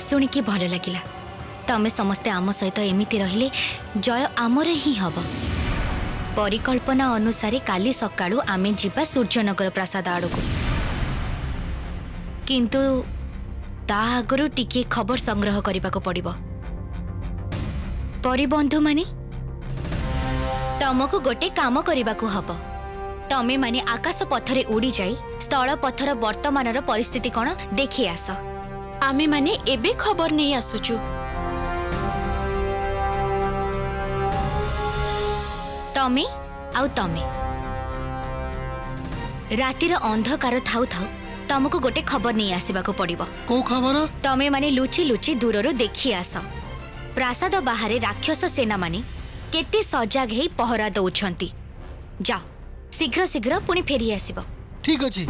शुणिकी भल लगिला तमें समस्ते आम सहित एमिति रहिले जय आमर ही हब। परिकल्पना अनुसारे काली सकाळु आमे जिबा सूर्यनगर प्रासाद आड़को किंतु ता आगरु टिके खबर संग्रह करने को पड़िबो। परिबंधु माने तमको गोटे काम करने को हब। तमे माने आकाश पथरे उड़ी जाई स्थल पथर वर्तमानर परिस्थिति कौन देखि आस। आमे माने एबे खबर नहीं आसुचु। तमे आउ तमे रातिर अंधकार थाउ थाउ तमको गोटे खबर नहीं आसवा को पड़िबो। को खबर? तमे माने लुचि लुचि दूररु देखि आस प्रासाद बाहरे राक्षस सेना माने केते सजाग हेई पहरा दउछंती। जाओ शीघ्र शीघ्र पुणी फेरी आसीबो। ठीक अछि।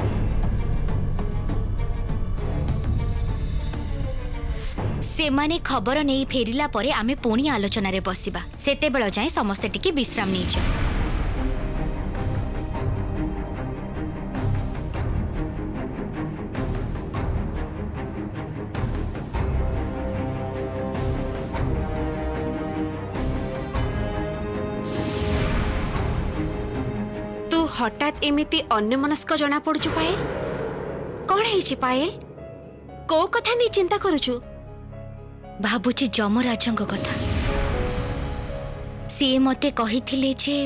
सेमाने खबर नहीं फेरिला परे आमे पुणी आलोचना रे बसिबा। सेते बेଳ जाए समस्ते टिके विश्राम नीच। तू हठात एमिति अन्यमनस्क जना पड़ुचु पायल। कौन है पायल? को कथा नहीं चिंता करुचु? भाबुची जमराजंग कथा। सी मते कहिथिले जे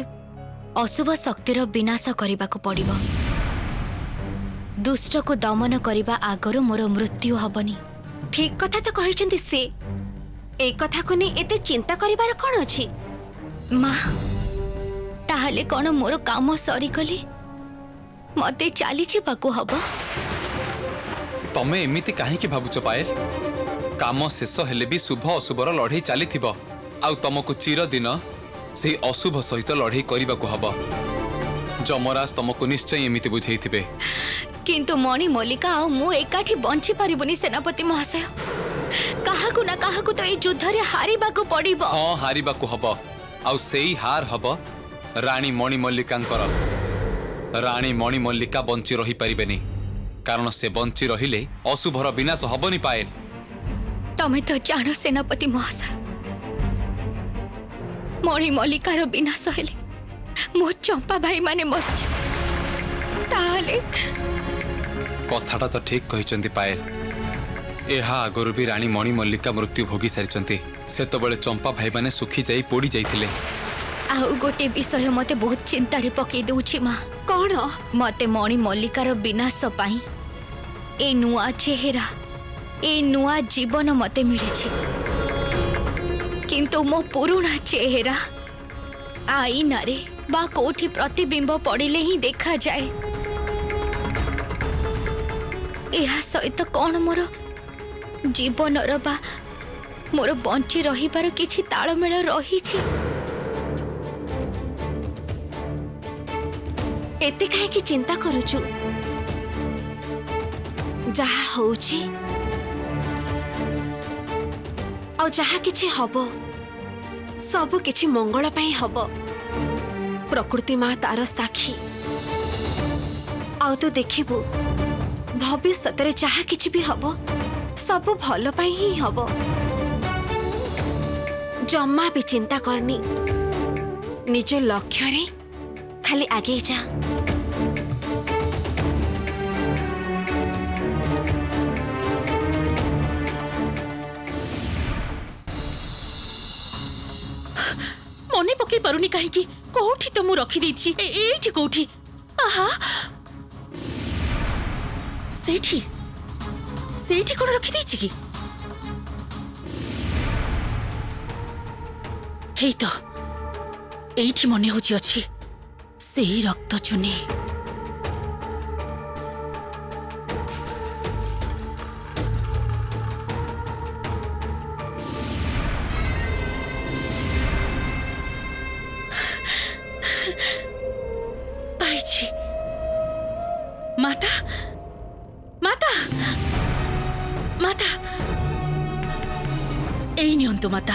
अशुभ शक्तिर विनाश करने को पड़िबो। दुष्ट को दमन करने आगर मोर मृत्यु हबनी। ठीक कथा तो कहिचंती से। ए कथा को नहीं एते चिंता करिबार कोन अछि? माँ ताहले कौन मोर काम सरी गले मते चली जावाको हब। तमे एमिति काहेकि भाबुच पायल? काम शेष हेले भी शुभ अशुभर लड़ाई चली आउ तुमको चिरदिन से अशुभ सहित लड़ाई करने को हब। जमराज तुमको निश्चय एमिति बुझे थे। किंतु मणि मल्लिका आ मु एकाठी बंची पारिबुनी सेनापति महाशय। काहाकु ना काहाकु तो ए युद्ध रे हारिबाकु पड़िबो। हाँ हारिबाकु हब। आउ सेई हार हब रानी मणि मल्लिकांकर। रानी मणि मल्लिका बंची रही पारिबेनी कारण से बंची रहिले अशुभर विनाश हबनी पायल। तमे तो जान सेनापति महाशय मणि मल्लिकार विनाश हेले मो चंपा भाई माने मरछ। ताले कथाटा तो ठीक कहिचंती पायल। एहा आगरु भी रानी मणि मल्लिका मृत्यु भोगी सारिचंती। सेतबेले चंपा भाई माने सुखी जाई पोड़ी जाइथिले। आउ गोटे विषय मते बहुत चिंता रे पकई दउछि मां। कौन? मते मणि मल्लिकार विनाश पाई ए नुआ चेहरा ए नुआ जीवन मते मिलिछि किंतु मो पुराना चेहरा आईना रे बा कोठी प्रतिबिंब पड़िले ही देखा जाए। एहा सहित कौन मोर जीवन बा मोर बंची रहिबार किछि तालमेल रहिछि? एते काहे की चिंता करुचु? जहा होउछि और जहा किछि हबो सब किछि मंगल पई हबो। प्रकृति मां तार साक्षी। आउ तो देखिबु भविष्य रे जहा किछि भी हबो सब भल पई ही हबो। जम्मा भी चिंता करनी निज लक्ष्य रे खाली आगे जा। मने पकई पारुनी कहीं कोठी तो मु रखी देछि। एठी कोठी? आहा सेठी सेठी कोन रखी देछि की? हेई तो एठी मने होछि अछि सेही रक्त चुनी। माता माता माता एई नियंतु माता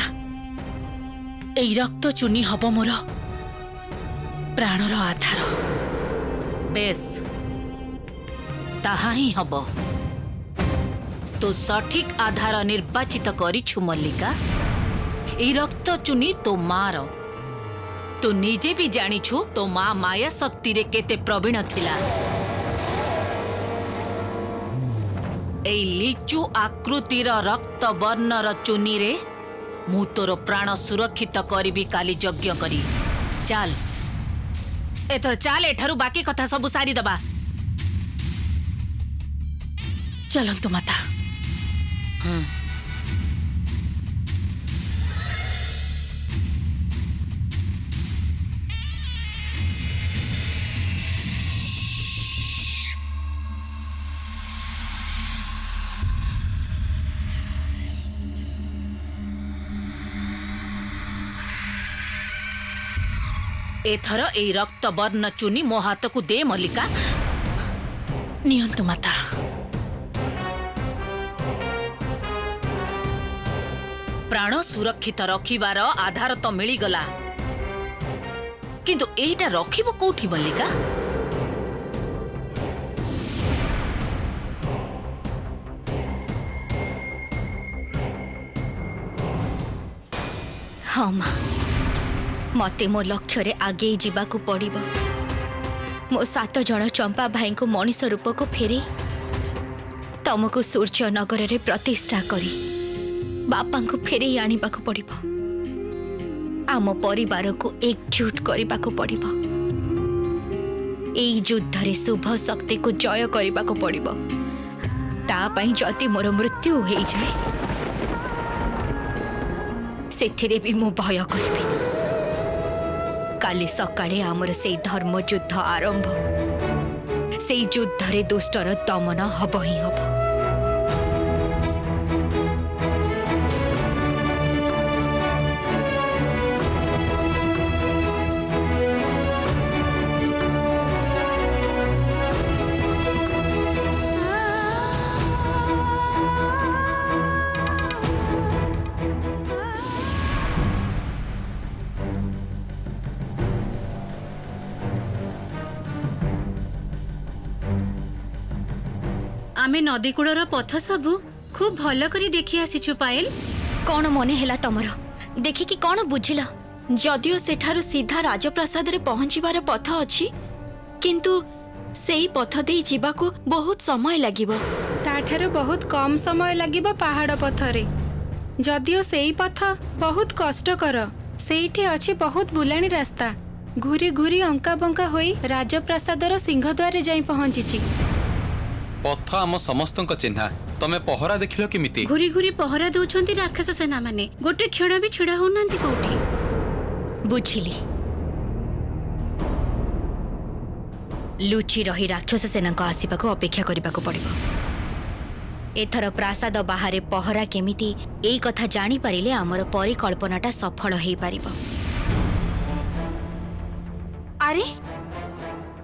एई रक्त चुनी हब मोर प्राणर आधार। बेस ताहा ही हब तो सठिक आधार निर्वाचित करिछु मल्लिका। ए रक्त चुनी तो मार तू निजे भी जानिछु तो माँ माया शक्ति रे केते प्रवीण थिला। ए लिचु आकृतिर रक्त वर्णर चुनी रे मु तोर प्राण सुरक्षित करिबी काली यज्ञ करी। चाल एथर चाल एठारु बाकी कथा सब सारी दबा। चलंतु माता। एथर ए रक्त वर्ण चुनी मो हाथ को दे मल्लिका। नियंतु माता। प्राण सुरक्षित रखिबार आधार तो मिली गला, किंतु एटा रखिबो कोठी मल्लिका? हाँ माँ, मते मो लक्ष्य रे आगे जीवाकू पड़िबो। मो 7 जन चंपा भाई को मनीष रूप को फेरी तुमको सूर्य नगर रे प्रतिष्ठा करी बापा को फेरे आनिबा को पड़िबो। आम परिवार को एकजुट करबा को पड़िबो। एई युद्ध रे शुभ शक्ति को जय करबा को पड़िबो। ता पई जति मोर मृत्यु हो जाए सेथिरे भी मु भय करबी। काली सकाळे आमर से धर्म युद्ध आरंभ। से युद्ध रे दुष्टर दमन हब ही हब। आमे नदीकूलर पथ सबु खूब भल करी देखि आसीछु पायल। कौन मने हेला तमर देखिकी कौन बुझिल? जदियो सेठारु सीधा राजप्रासाद रे पहुंचीबार पथ अछि, किंतु सेई पथ देई जीवाकू बहुत समय लागिबो। ताठारु बहुत कम समय लागिबो पहाड़ पथरे। जदियो सेई पथ बहुत कष्टकर, सेइठी अछि बहुत बुलाणी रास्ता। घुरी घुरी अंका बंका होई राजप्रासादर सिंहद्वार जाई पहुंचीची। पथ आम समस्त चिन्हा, तमे पहरा देखिल केमिति? घुरी घुरी पहरा दउछंती राक्षस सेना माने, गोटे क्षण भी छिड़ा होनांती कोठी। बुझिली, लुचि रही राक्षस सेना को आसीबा को अपेक्षा करबा को पड़िबो। एथर प्रासाद बाहरे पहरा केमिति एई कथा जानी पारिले हमर परिकल्पनाटा सफल हेई पारिबो। अरे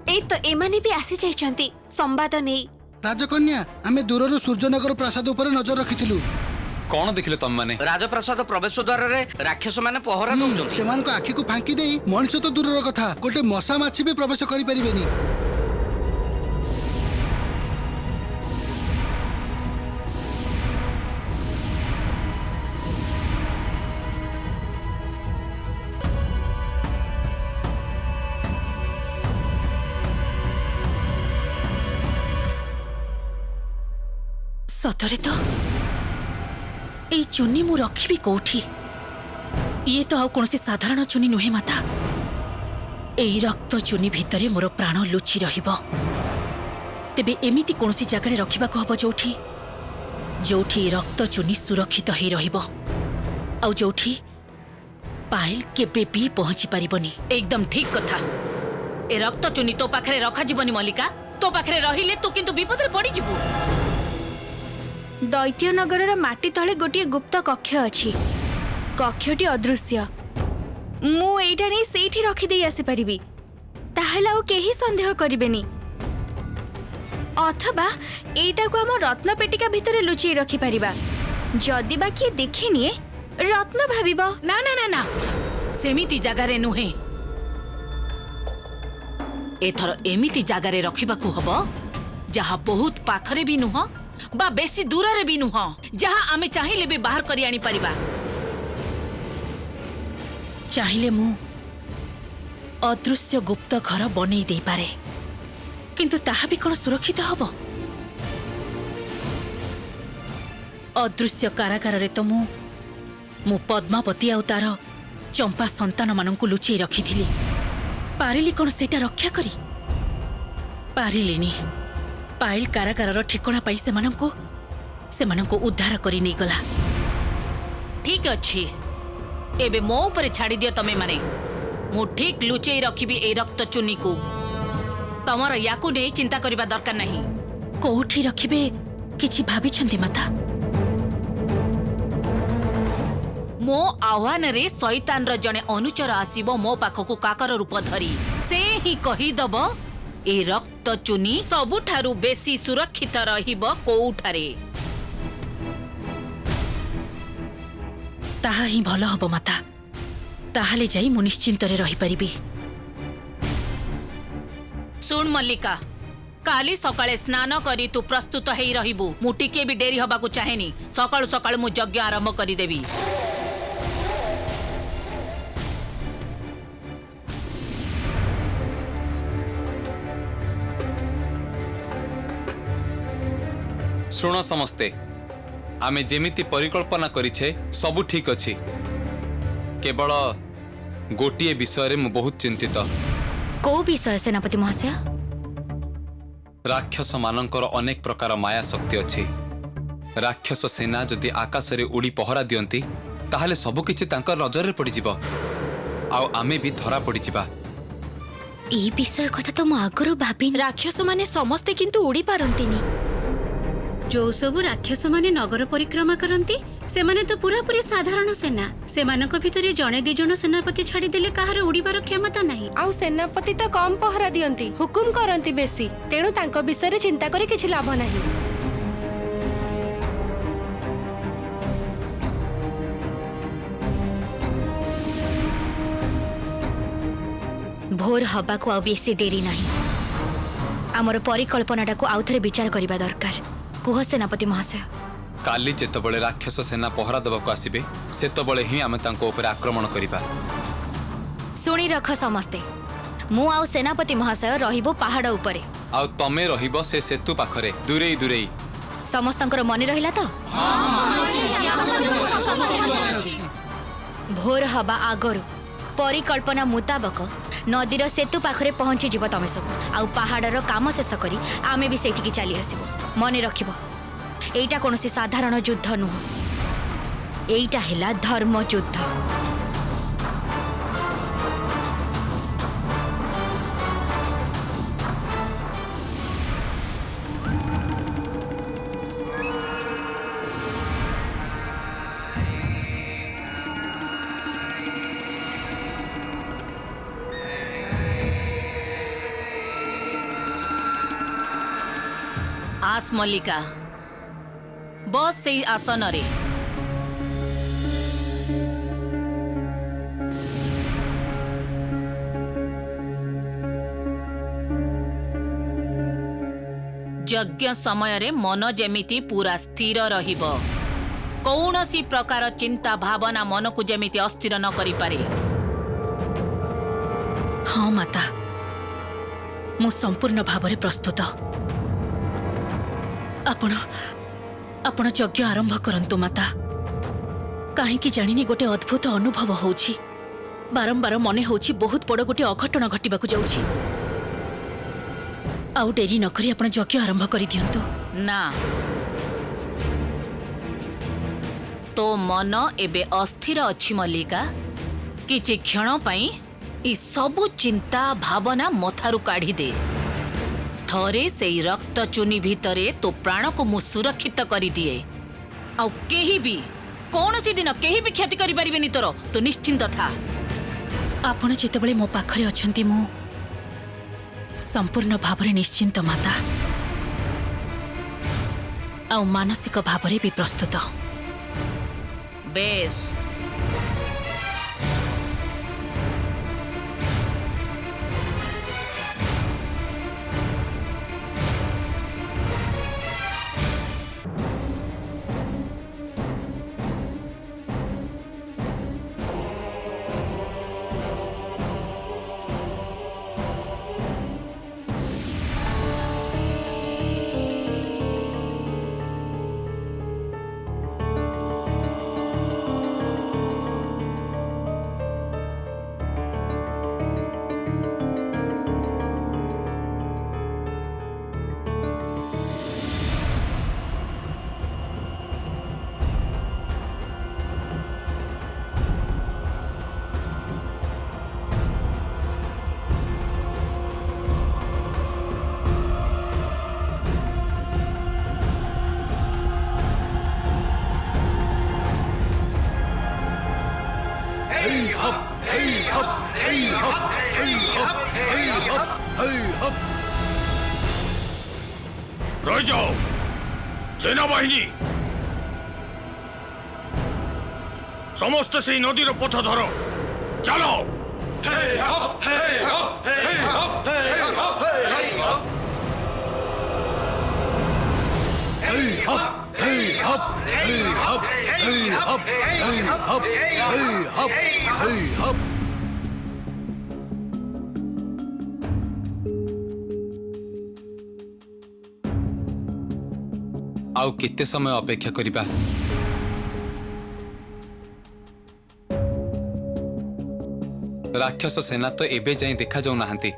ए तो एमाने भी आसी जाइछंती संवाद नै। राजकन्या, आमे दूरରୁ सूर्यनगर प्रासाद ऊपर नजर रखिथिलु। कौन देखिले तम माने? राजप्रासाद प्रवेश द्वार रे राक्षस माने पहरा दउछंती। सेमानको आखि को फांकी देई मनुष्य तो दूरर कथा गोटे मशा माछी भी प्रवेश करि परिबेनी। सतरे तो ए चुनी मु रखिबी कोठी? ये तो आउ कोनसी साधारण चुनी नुहे माता। एई रक्त चुनी भितरे मोर प्राण लुचि रहिबो। तेबे एमिति कोनसी जगह रखिबा को हबो जोठी रक्त चुनी सुरक्षित ही रहिबो, आउ जोठी पायल केबे भी पहुंची पारिबनी। एकदम ठीक कथा। ए रक्त चुनी तो पाखरे रखा जीवनी मल्लिका। तो पाखरे रहिले तू किंतु विपद रे पड़ी जिवु। दैत्यनगर माटी तले गोटे गुप्त कक्ष अछि। कक्षटी अदृश्य। मु एइटा नै सेठी रखि देई आसी परिबी, ताहला ओ केही संदेह करिबेनी। अथवा एइटा को हम रत्न पेटिका भितरे लुचि रखि परिबा। जदि बा किए देखिनिए रत्न भाबिबो। ना ना ना ना, सेमिति जगह रे नुहे। एथर एमिति जगह रे रखिबा को हबो जहा बहुत पाखरे भी नुह, बा बेसी दूर रे भी नुह जहाँ आमे चाहिए भी बाहर करी आनी परिबा। चाहिए मु अदृश्य गुप्त घर बनै दे पारे, किंतु ताहा भी कौन सुरक्षित हब? अदृश्य कारागार रे तो मु पद्मावती आउ तार चंपा संतान मानंकु लुचेई रखिथिली। पारिली कौन सेटा रक्षा करी? पारिलिनी। पाइल कारागार ठिकणा पाई सेमानंकु उद्धार करी नहीं गला। ठीक अच्छी, एबे मो ऊपर छाड़ी दियो तमे माने। मु ठीक लुचेई रखिबी ए रक्त चुनी को। तमर याकु नै चिंता करिबा दरकार नहीं। कोठी रखिबे किछि भाबी छंती माता? मो आह्वान रे शैतान र जने अनुचर आसीबो मो पाखकु काकर रूप धरी। से ही कही दब ए रक्त चुनी सबुठारु बेसी सुरक्षित रहिब कोउठारे। ताहा ही भल हब माता। ताहाले जाई मु निश्चिंत रे रही परिबी। सुन मल्लिका, काली सकाळे स्नान करी तू प्रस्तुत हेई रहिबू। मु टिके भी डेरी हबाकू चाहेनी। सकाळु सकाळु मु यज्ञ आरंभ करी देबी। शुण समस्ते, आमे जेमिति परिकल्पना करिछे सबु ठीक अछि। केवल गोटिए विषय रे मु बहुत चिंतित। को विषय सेनापति महाशय? राक्षस मानकर अनेक प्रकार माया शक्ति अछि। राक्षस सेना जदि आकाश रे उड़ी पहरा दियंती ताहाले सबु किछि तांकर नजर रे पड़ी जिवो। आउ आमे भी धरा पड़ी जिबा। ई विषय कथा तो मु आगरो भाबिनी। राक्षस माने समस्ते किंतु उड़ी पारंतिनी। जो सबु राक्षस माने नगर परिक्रमा करती सेमाने तो पूरा पूरी साधारण सेना। सेमानक भितरे जणे दी जण सेनापति छाड़ी देले काहार उड़ीबार क्षमता नहीं। आउ सेनापति तो कम पहरा दियंती, हुकुम करंती बेसी। तेणु तांको विषय रे चिंता करी किछि लाभ नाही। भोर हबाकू आ बेसी डेरी नहीं। आमर परिकल्पनाटा को आउथरे विचार करिबा दरकार। कुह सेनापति महाशय। काली जेतबळे राक्षस सेना पहरा देबाकू आसीबे सेतबळे ही आमे तांको ऊपर आक्रमण करिबा। सुनी रख समस्ते, मु आउ सेनापति महाशय रहिबो पहाड़ उपरे। आउ तमे रहिबो से सेतु पाखरे दूरेई दूरेई। समस्तंकर मने रहिला तो? भोर हबा आगरु परिकल्पना मुताबक नदीर सेतु पाखरे पहुंची जीव तमे सब। आउ पहाड़र काम शेष करी आमे भी सेठिकी चली आसीबो। मने रखिबो, एइटा कोनोसी साधारण युद्ध नुह। एइटा हेला धर्म युद्ध। आस मल्लिका, बस से आसन रे। यज्ञ समय रे मन जेमिति पूरा स्थिर रहिबो। कौनसी प्रकार चिंता भावना मन को जेमिति अस्थिर न करि पारे। हाँ माता, मु संपूर्ण भाव रे प्रस्तुत। आपण यज्ञ आरंभ करंतु माता। कहीं जानी गोटे अद्भुत अनुभव होउछि। बारंबार मने होउछि बहुत बड़ गोटे अघटन घटिबाकू जाउछि। आउ डेरी न करी आपण यज्ञ आरंभ करि दियंतु। ना, तो मन एबे अस्थिर अछि मल्लिका। किछि क्षण पई ई सबु चिंता भावना मथारु काढ़ी दे। थरे से रक्त चुनी भितरे तो प्राण को मु सुरक्षित करी दिए। आउ केही भी कौन सी दिन केही भी क्षति करि परिबेनी तोर। तो निश्चिंत था। आपण जेतेबेले मो पाखरे अछंती मु संपूर्ण भावरे निश्चिंत माता। आउ मानसिक भावरे भी प्रस्तुत। बेस, रह जाओ सेना बाहिनी समस्त से नदीर पथ धर चलो आउ केते समय अपेक्षा करिबा राक्षस सेना तो एबे जाई देखा जाऊ नाहंती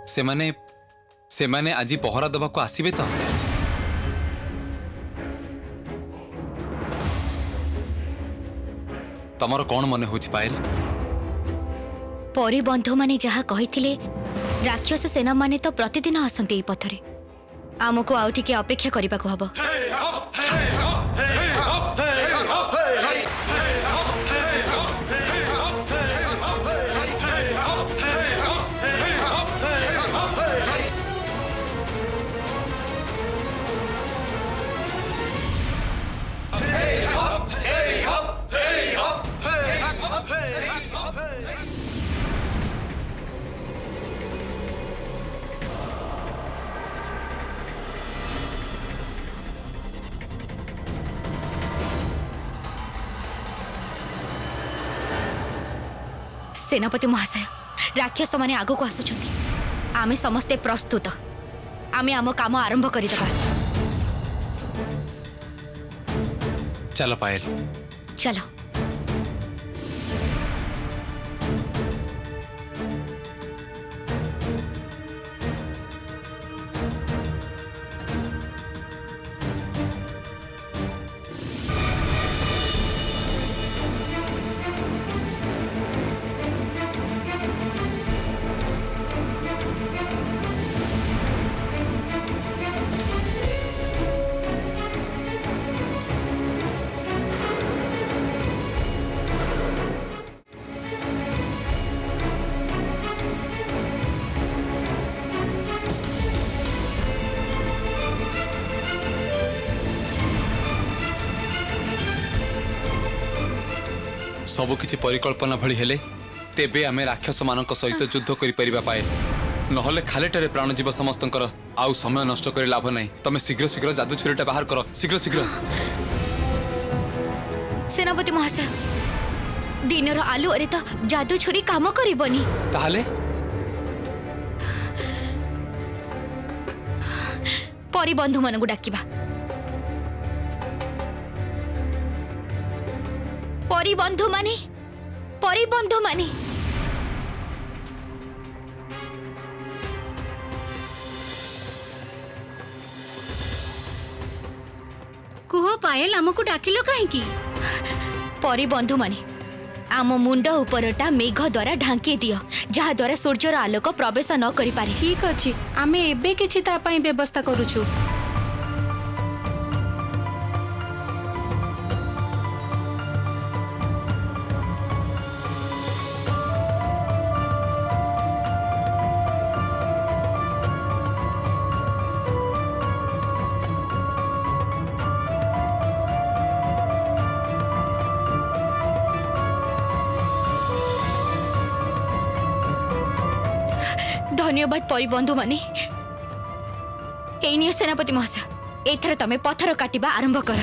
सेमाने आज पहरा दबा को आसीबे तो तमर कौन मने होछि पायल परिबंधु माने जहा कहिथिले राक्षस सेना माने तो प्रतिदिन आसंती ए पथरे आमको आउ टिके अपेक्षा करिबा को हबो सेनापति महाशय राक्षस माने आगो को आसुछंती आमे समस्ते प्रस्तुत आमे आम काम आरंभ करिदबा चलो पायल चलो सबु किछि परिकल्पना भली हेले तेबे आमे राक्षस मानक सहित युद्ध करि परिबा पाए नहले खालेटारे प्राण जीव समस्तंकर आउ समय नष्ट करे लाभ नाही तमे शीघ्र शीघ्र जादू छुरीटा बाहर करो शीघ्र शीघ्र सेनापति महाशय दिनर आलु अरे तो जादू छुरी काम करिबनी ताहाले परिबंधु मानकु डाकिबा परिबंधु माने कुह पायल आमको डाकिलो काहेकी परिबंधु माने आम मुंड उपरटा मेघ द्वारा ढांकी दियो जहा द्वारा सूर्यर आलोक प्रवेश न करि पारे ठीक अछि आमे एबे किछि ता पई व्यवस्था करूछु धन्यवाद परिबंधु माने एनियो सेनापति महाशय एथर तमे पत्थर काटिबा आरंभ कर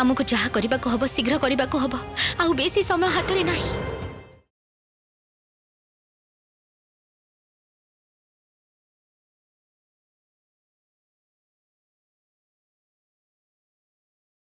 आमको जहा करने को हब शीघ्र करने को हब आउ बेसी समय हाथ में नहीं।